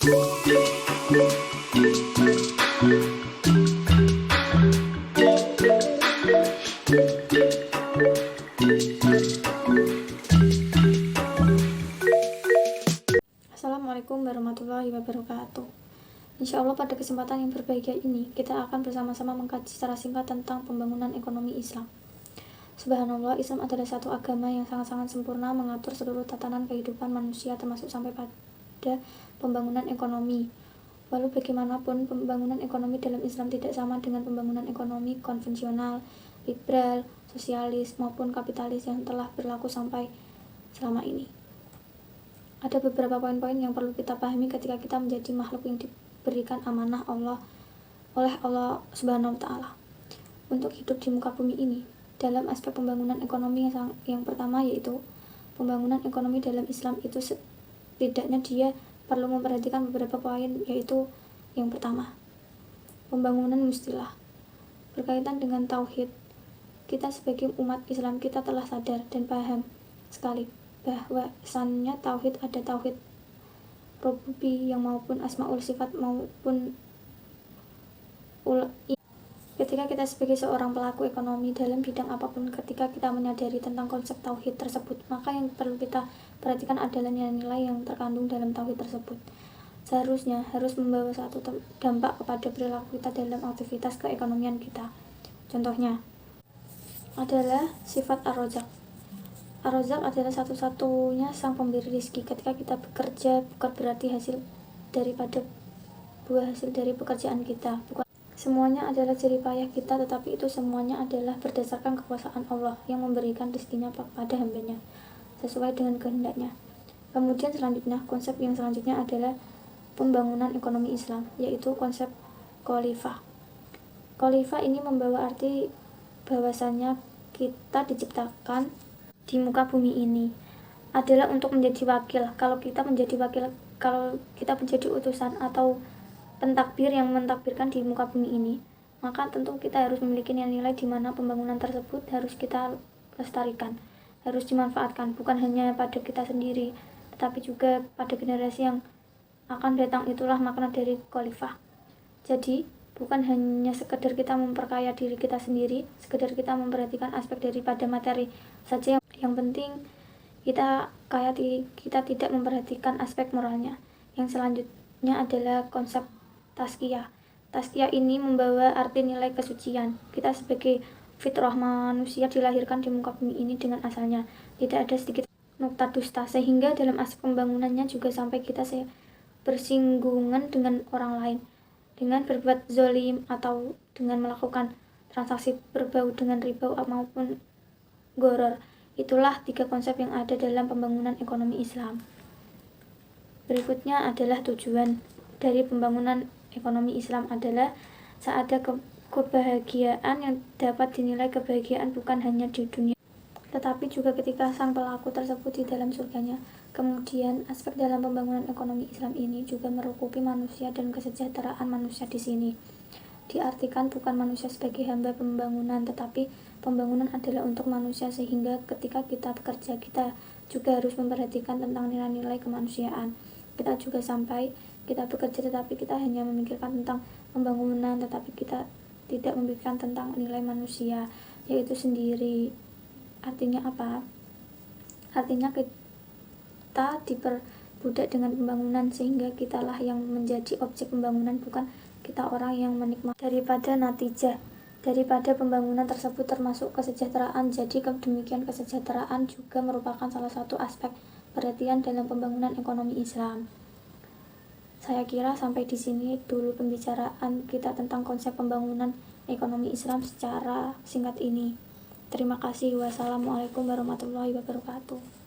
Assalamualaikum warahmatullahi wabarakatuh. Insya Allah pada kesempatan yang berbahagia ini kita akan bersama-sama mengkaji secara singkat tentang pembangunan ekonomi Islam. Subhanallah, Islam adalah satu agama yang sangat-sangat sempurna mengatur seluruh tatanan kehidupan manusia termasuk sampai pada pembangunan ekonomi. Walau bagaimanapun, pembangunan ekonomi dalam Islam tidak sama dengan pembangunan ekonomi konvensional, liberal, sosialis, maupun kapitalis yang telah berlaku sampai selama ini. Ada beberapa poin-poin yang perlu kita pahami ketika kita menjadi makhluk yang diberikan amanah oleh Allah Subhanahu wa Ta'ala untuk hidup di muka bumi ini. Dalam aspek pembangunan ekonomi yang pertama, yaitu pembangunan ekonomi dalam Islam itu setidaknya dia perlu memperhatikan beberapa poin, yaitu yang pertama, pembangunan mustilah. Berkaitan dengan tauhid, kita sebagai umat Islam kita telah sadar dan paham sekali bahwasannya tauhid ada tauhid rububiyah maupun asmaul sifat maupun ketika kita sebagai seorang pelaku ekonomi dalam bidang apapun, ketika kita menyadari tentang konsep tauhid tersebut, maka yang perlu kita perhatikan adalah nilai-nilai yang terkandung dalam tauhid tersebut. Seharusnya harus membawa satu dampak kepada perilaku kita dalam aktivitas keekonomian kita. Contohnya adalah sifat ar-razak. Ar-razak adalah satu-satunya sang pemberi rezeki. Ketika kita bekerja, bukan berarti hasil daripada buah hasil dari pekerjaan kita. Bukan semuanya adalah jerih payah kita, tetapi itu semuanya adalah berdasarkan kekuasaan Allah yang memberikan rezekinya kepada hambanya sesuai dengan kehendaknya. Kemudian konsep yang selanjutnya adalah pembangunan ekonomi Islam, yaitu konsep khalifah. Khalifah ini membawa arti bahwasannya kita diciptakan di muka bumi ini adalah untuk menjadi wakil. Kalau kita menjadi utusan atau pentakbir yang mentakbirkan di muka bumi ini, maka tentu kita harus memiliki nilai-nilai di mana pembangunan tersebut harus kita lestarikan, harus dimanfaatkan, bukan hanya pada kita sendiri, tetapi juga pada generasi yang akan datang. Itulah makna dari khalifah. Jadi, bukan hanya sekedar kita memperkaya diri kita sendiri, sekedar kita memperhatikan aspek daripada materi saja yang penting kita tidak memperhatikan aspek moralnya. Yang selanjutnya adalah konsep tazkiyah. Tazkiyah ini membawa arti nilai kesucian. Kita sebagai fitrah manusia dilahirkan di muka bumi ini dengan asalnya tidak ada sedikit nukta dusta, sehingga dalam aspek pembangunannya juga sampai kita bersinggungan dengan orang lain dengan berbuat zolim atau dengan melakukan transaksi berbau dengan riba maupun gharar. Itulah 3 konsep yang ada dalam pembangunan ekonomi Islam. Berikutnya adalah tujuan dari pembangunan ekonomi Islam adalah saat ada kebahagiaan yang dapat dinilai kebahagiaan bukan hanya di dunia, tetapi juga ketika sang pelaku tersebut di dalam surganya. Kemudian aspek dalam pembangunan ekonomi Islam ini juga merukupi manusia dan kesejahteraan manusia di sini. Diartikan bukan manusia sebagai hamba pembangunan, tetapi pembangunan adalah untuk manusia, sehingga ketika kita bekerja kita juga harus memperhatikan tentang nilai-nilai kemanusiaan. Kita juga sampai kita bekerja tetapi kita hanya memikirkan tentang pembangunan, tetapi kita tidak memikirkan tentang nilai manusia yaitu sendiri. Artinya apa? Artinya kita diperbudak dengan pembangunan, sehingga kitalah yang menjadi objek pembangunan, bukan kita orang yang menikmati daripada pembangunan tersebut, termasuk kesejahteraan. Jadi demikian, kesejahteraan juga merupakan salah satu aspek perhatian dalam pembangunan ekonomi Islam. Saya kira sampai di sini dulu pembicaraan kita tentang konsep pembangunan ekonomi Islam secara singkat ini. Terima kasih. Wassalamualaikum warahmatullahi wabarakatuh.